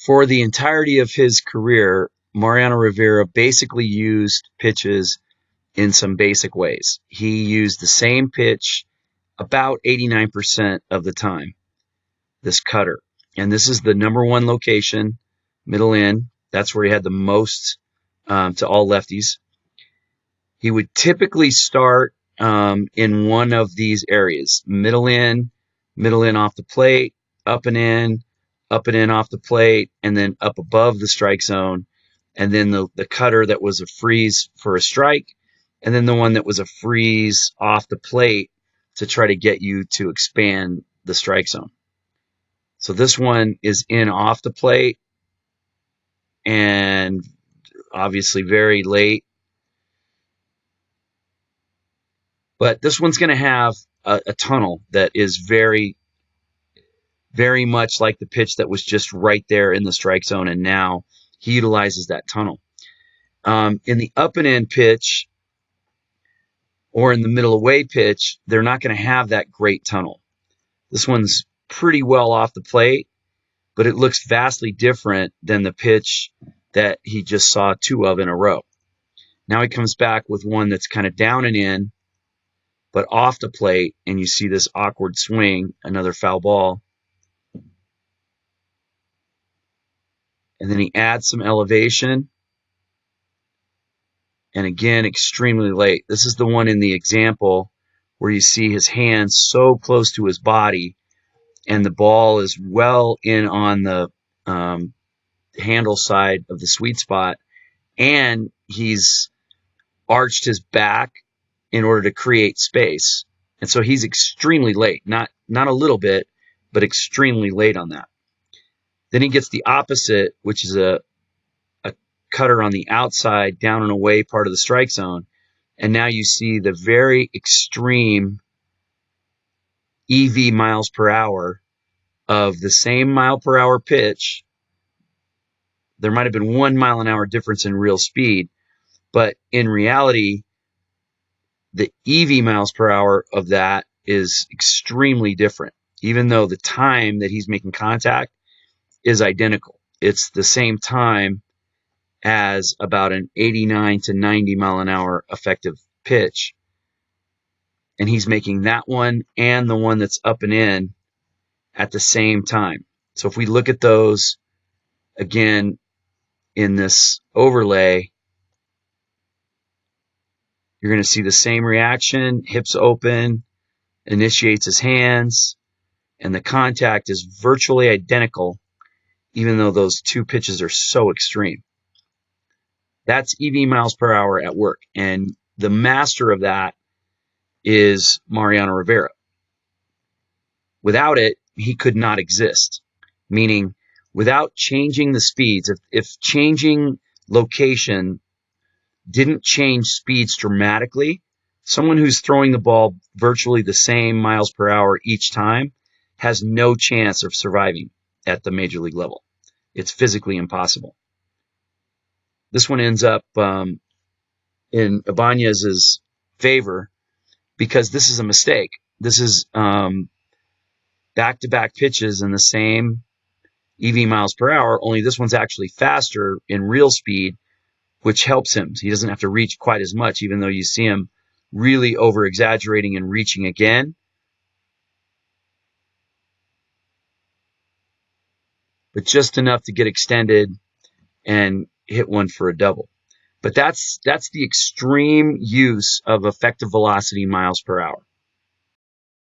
For the entirety of his career, Mariano Rivera basically used pitches in some basic ways. He used the same pitch about 89% of the time, this cutter. And this is the number one location, middle in. That's where he had the most to all lefties. He would typically start in one of these areas, middle in off the plate, up and in off the plate, and then up above the strike zone. And then the cutter that was a freeze for a strike, and then the one that was a freeze off the plate to try to get you to expand the strike zone. So this one is in off the plate and obviously very late. But this one's going to have a tunnel that is very, very much like the pitch that was just right there in the strike zone, and now he utilizes that tunnel. In the up and in pitch or in the middle away pitch, they're not going to have that great tunnel. This one's pretty well off the plate, but it looks vastly different than the pitch that he just saw two of in a row. Now he comes back with one that's kind of down and in, but off the plate, and you see this awkward swing, another foul ball. And then he adds some elevation. And again, extremely late. This is the one in the example where you see his hands so close to his body, and the ball is well in on the handle side of the sweet spot, and he's arched his back in order to create space. And so he's extremely late, not a little bit, but extremely late on that. Then he gets the opposite, which is a cutter on the outside, down and away part of the strike zone. And now you see the very extreme EV miles per hour of the same mile per hour pitch. There might have been 1 mile an hour difference in real speed, but in reality, the EV miles per hour of that is extremely different, even though the time that he's making contact is identical. It's the same time as about an 89 to 90 mile an hour effective pitch. And he's making that one and the one that's up and in at the same time. So if we look at those again in this overlay, you're going to see the same reaction, hips open, initiates his hands, and the contact is virtually identical, even though those two pitches are so extreme. That's EV miles per hour at work. And the master of that is Mariano Rivera. Without it, he could not exist. Meaning, without changing the speeds, if changing location didn't change speeds dramatically, someone who's throwing the ball virtually the same miles per hour each time has no chance of surviving at the major league level. It's physically impossible. This one ends up in Ibanez's favor because this is a mistake. This is back-to-back pitches in the same EV miles per hour, only this one's actually faster in real speed, which helps him. He doesn't have to reach quite as much, even though you see him really over-exaggerating and reaching again. But just enough to get extended and hit one for a double. But that's the extreme use of effective velocity miles per hour.